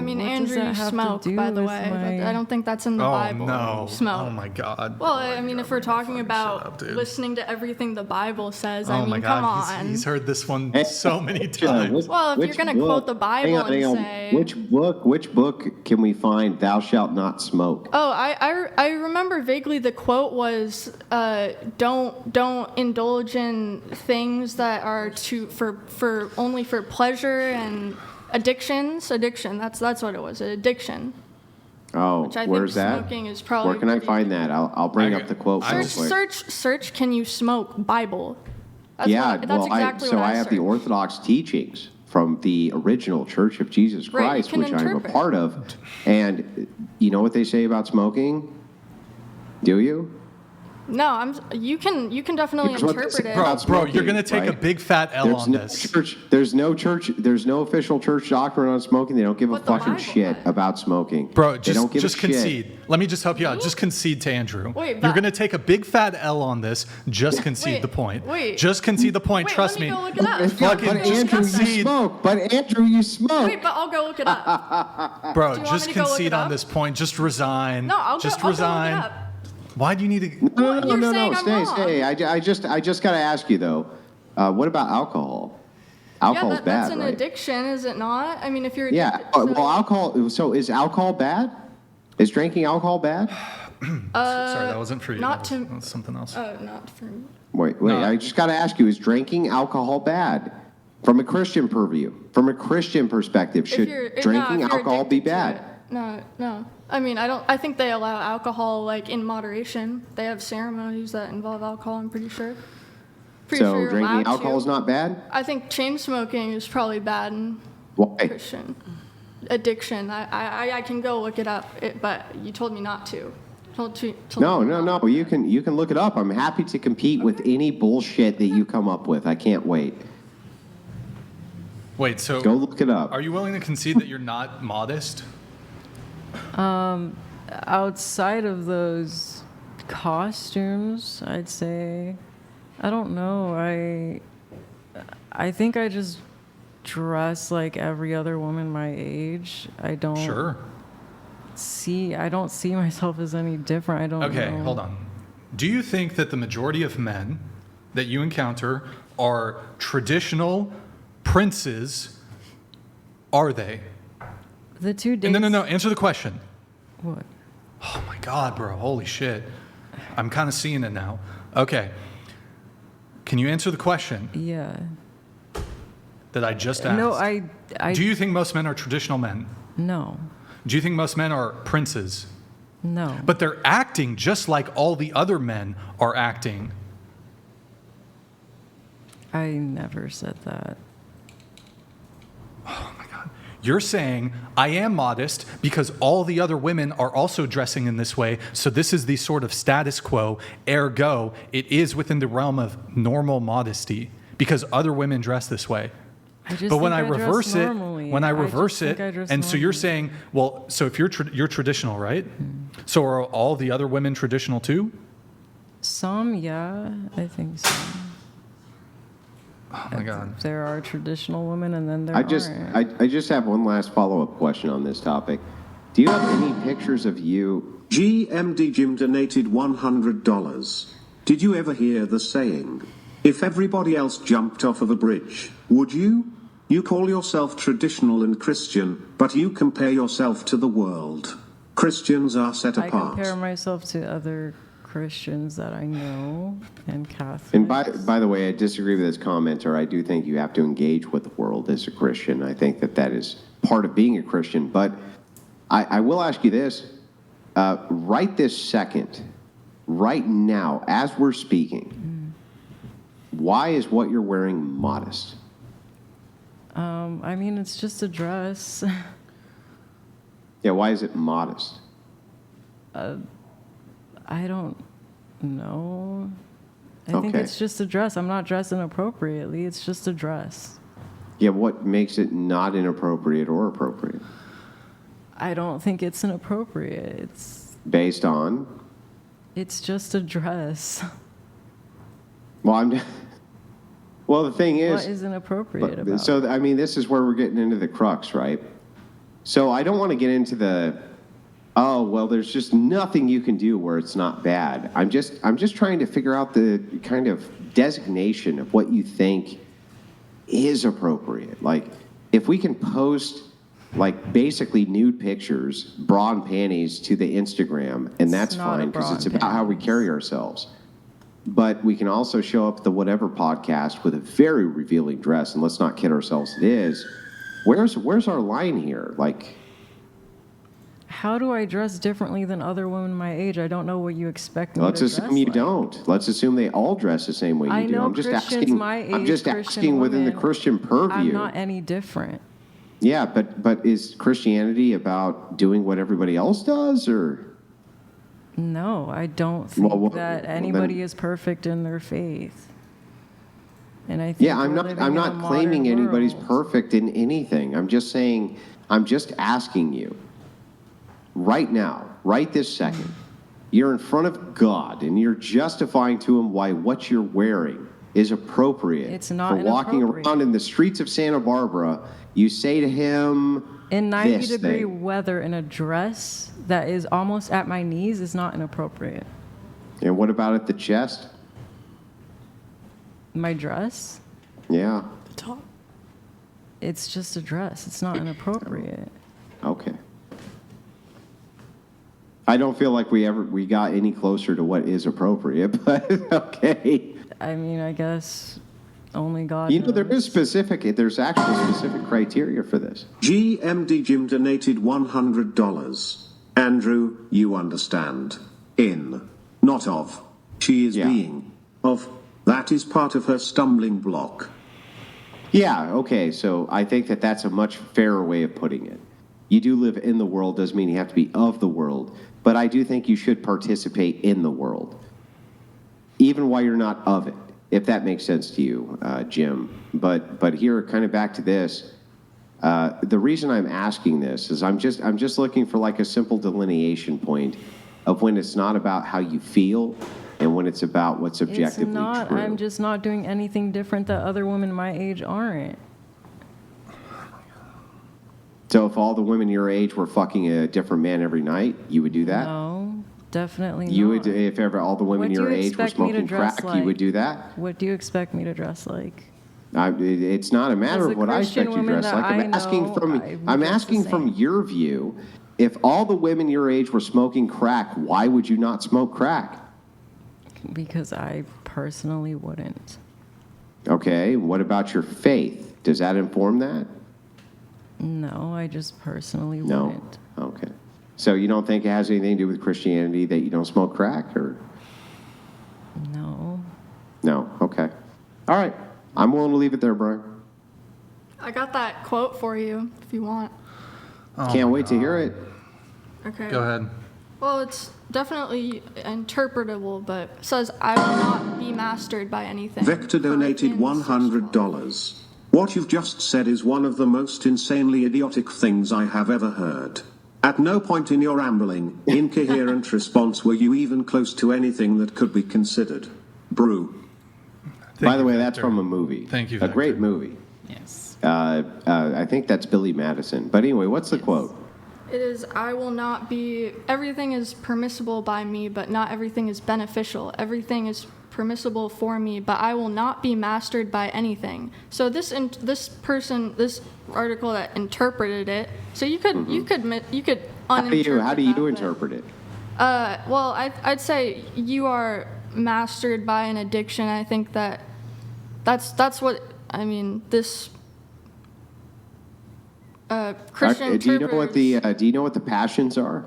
I mean, what does Andrew, that you have to smoke, do by the with way. my- But I don't think that's in the Bible. No. Smoke. Oh my God. Well, Oh my I mean, God, if we're I'm gonna talking fucking about shut up, dude. listening to everything the Bible says, I Oh mean, my come God, on. he's heard this one Hey, so many times. Well, if you're going to quote the Bible hang on. say... Which book can we find "Thou shalt not smoke"? Oh, I remember vaguely the quote was, don't indulge in things that are only for pleasure and addiction. That's what it was, an addiction. Oh, Which I where's think that? smoking is probably... Where can I find that? I'll bring up the quote real quick. Search, can you smoke Bible? That's exactly what I have the searched. Orthodox teachings from the original Church of Jesus Right, you Christ, can which I'm a interpret. part of. And you know what they say about smoking? Do you? No, you can definitely Because what interpret they say it. about Bro, you're smoking, going to take a right? big fat L on this. There's no official church doctrine on smoking. They don't give a What the fucking Bible shit says. about smoking. Bro, They don't give just a shit. concede. Let me just help you out. Just concede to Andrew. Wait, You're but- going to take a big fat L on this. Just concede Wait, the point. wait. Just concede the point. Wait, Trust let me me. go look it up. Fucking But just Andrew, you concede. smoke. But Andrew, you smoke. Wait, but I'll go look it up. Bro, Do you want just me to go look concede it on up? this point. Just resign. No, I'll just go resign. look it up. Why do you need to? Well, you're saying I'm wrong. Stay. I just got to ask you though. What about alcohol? Alcohol's Yeah, bad, that's an right? addiction, is it not? I mean, if you're Yeah. addicted, so- Well, alcohol. So is alcohol bad? Is drinking alcohol bad? Sorry, that wasn't for you. not That was something else. not for me. Wait. No. I just got to ask you: is drinking alcohol bad? From a Christian purview, from a Christian perspective, should drinking alcohol be bad? No. I mean, I think they allow alcohol like in moderation. They have ceremonies that involve alcohol. I'm pretty sure. So you're drinking allowed alcohol to. is not bad? I think chain smoking is probably bad in Why? Christian addiction. I can go look it up, but you told me not to. Told me No. not. You can look it up. I'm happy to compete with any bullshit that you come up with. I can't wait. Wait, so Go look it up. are you willing to concede that you're not modest? Outside of those costumes, I'd say, I don't know. I think I just dress like every other woman my age. I don't Sure. see myself as any different. I don't Okay, know. hold on. Do you think that the majority of men that you encounter are traditional princes? Are they? The 2 days. No. Answer the question. What? Oh my God, bro. Holy shit. I'm kind of seeing it now. Okay. Can you answer the question Yeah. that I just asked? No, I Do you think most men are traditional men? no. Do you think most men are princes? No. But they're acting just like all the other men are acting. I never said that. Oh my God. You're saying I am modest because all the other women are also dressing in this way. So this is the sort of status quo. Ergo, it is within the realm of normal modesty because other women dress this way. But when I reverse it, and so you're saying, well, so if you're traditional, right? So are all the other women traditional too? Some, yeah, I think so. Oh my God. There are traditional women, and then there I aren't. just have one last follow-up question on this topic. Do you have any pictures of you? GMD Jim donated $100. Did you ever hear the saying, if everybody else jumped off of a bridge, would you? You call yourself traditional and Christian, but you compare yourself to the world. Christians are set I apart. compare myself to other Christians that I know and Catholics. And by the way, I disagree with this commenter. I do think you have to engage with the world as a Christian. I think that is part of being a Christian. But I will ask you this. Right this second, right now, as we're speaking, why is what you're wearing modest? I mean, it's just a dress. Yeah, why is it modest? I don't know. I think Okay. it's just a dress. I'm not dressing appropriately. It's just a dress. Yeah, what makes it not inappropriate or appropriate? I don't think it's inappropriate. Based on? It's just a dress. Well, well, the thing is, What is inappropriate about it? so I mean, this is where we're getting into the crux, right? So I don't want to get into the, oh, well, there's just nothing you can do where it's not bad. I'm just trying to figure out the kind of designation of what you think is appropriate. Like, if we can post, like, basically nude pictures, bra and panties to the Instagram, and that's not a fine because bra it's and about how we carry ourselves. But we can also show up at the whatever podcast with a very revealing dress, and let's not kid ourselves, it is. Where's our line here? Like, How do I dress differently than other women my age? I don't know what you expect me let's to assume dress you like. don't. Let's assume they all dress the same way you I do. know I'm just Christians asking. my I'm age, just Christian asking within the women. Christian purview. I'm not any different. Yeah, but is Christianity about doing what everybody else does, or? No, I don't think Well, that then- anybody is perfect in their faith. And I think Yeah, I'm we're not. living I'm in a not claiming modern anybody's world. perfect in anything. I'm just saying. I'm just asking you. Right now, right this second, you're in front of God, and you're justifying to Him why what you're wearing is appropriate. It's not for walking inappropriate. around in the streets of Santa Barbara. You say to Him, In this 90-degree thing. weather in a dress that is almost at my knees is not inappropriate. And what about at the chest? My dress, Yeah. The top. it's just a dress. It's not inappropriate. Okay. I don't feel like we got any closer to what is appropriate, but okay. I mean, I guess only God You know, knows. there's actual specific criteria for this. GMD Jim donated $100. Andrew, you understand. In, not of. She is Yeah. being. Of. That is part of her stumbling block. Yeah, okay, so I think that that's a much fairer way of putting it. You do live in the world, doesn't mean you have to be of the world, but I do think you should participate in the world, even while you're not of it, if that makes sense to you, Jim. But here, kind of back to this, the reason I'm asking this is I'm just looking for like a simple delineation point of when it's not about how you feel and when it's about what's It's objectively not. true. I'm just not doing anything different that other women my age aren't. So if all the women your age were fucking a different man every night, you would do that? No, definitely You not. would, if ever all the women What do your you age were expect me to smoking dress crack, you would like? do that? What do you expect me to dress like? It's not a matter As a of what I Christian expect you to woman dress that like. I'm I asking know, from I would I'm dress the asking from same. your view. If all the women your age were smoking crack, why would you not smoke crack? Because I personally wouldn't. Okay, what about your faith? Does that inform that? No, I just personally No. wouldn't. Okay. So you don't think it has anything to do with Christianity that you don't smoke crack, or? No. No. Okay. All right. I'm willing to leave it there, Brian. I got that quote for you if you want. Can't wait to hear it. Okay. Go ahead. Well, it's definitely interpretable, but it says, I will not be mastered by anything. Vector donated Corinthians 6:12. $100. What you've just said is one of the most insanely idiotic things I have ever heard. At no point in your rambling, incoherent response were you even close to anything that could be considered. Brew. By the you, way, that's Victor. from a movie. Thank you, A Victor. great movie. Yes. I think that's Billy Madison. But anyway, what's the quote? It is, I will not be, everything is permissible by me, but not everything is beneficial. Everything is permissible for me, but I will not be mastered by anything. So this article that interpreted it, so you could uninterpret How do you that, but- interpret it? Well, I'd say you are mastered by an addiction. I think that's what I mean. This Christian Do you know what interpreters- do you know what the passions are?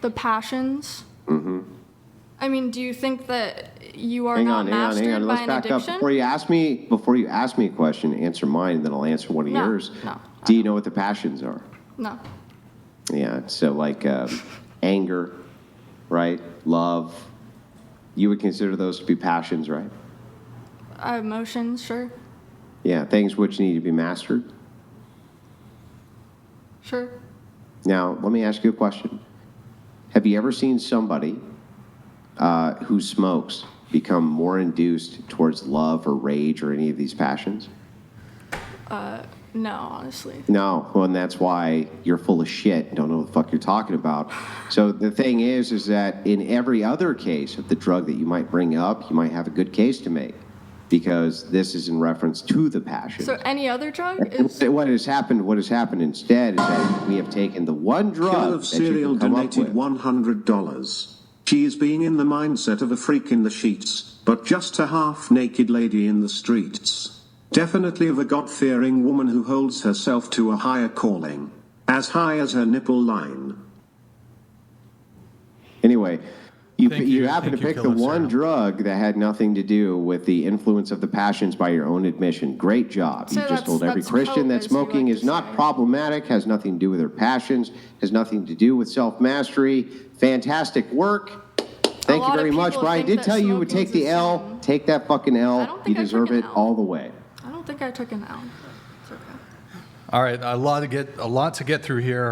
the passions. Mm-hmm. I mean, do you think that you are Hang not on. mastered by Let's an back addiction? up. Before you ask me a question, answer mine, and then I'll answer one of No, yours. no, Do you know what the passions are? No. Yeah. So like anger, right? Love. You would consider those to be passions, right? Emotions, sure. Yeah. Things which need to be mastered. Sure. Now, let me ask you a question. Have you ever seen somebody who smokes become more induced towards love or rage or any of these passions? No, honestly. No, well, and that's why you're full of shit and don't know what the fuck you're talking about. So the thing is that in every other case of the drug that you might bring up, you might have a good case to make, because this is in reference to the passion. So any other drug is What has happened instead is that we have taken the one Kill drug of that you Cereal can come up donated with. $100. She is being in the mindset of a freak in the sheets, but just a half-naked lady in the streets. Definitely of a God-fearing woman who holds herself to a higher calling. As high as her nipple line. Anyway, Thank you you. happen to Thank you, pick the Killer one Sarah. drug that had nothing to do with the influence of the passions by your own admission. Great job. So You just that's- told every that's Christian cope, that as you smoking like is to not say. problematic, has nothing to do with their passions, has nothing to do with self-mastery. Fantastic work. Thank you lot of very much. people Brian think did that tell you would take smoking's the a L. sin. Take that fucking I L. don't You think I deserve took it an L. all the way. I don't think I took an L. It's okay. All right, a lot to get through here.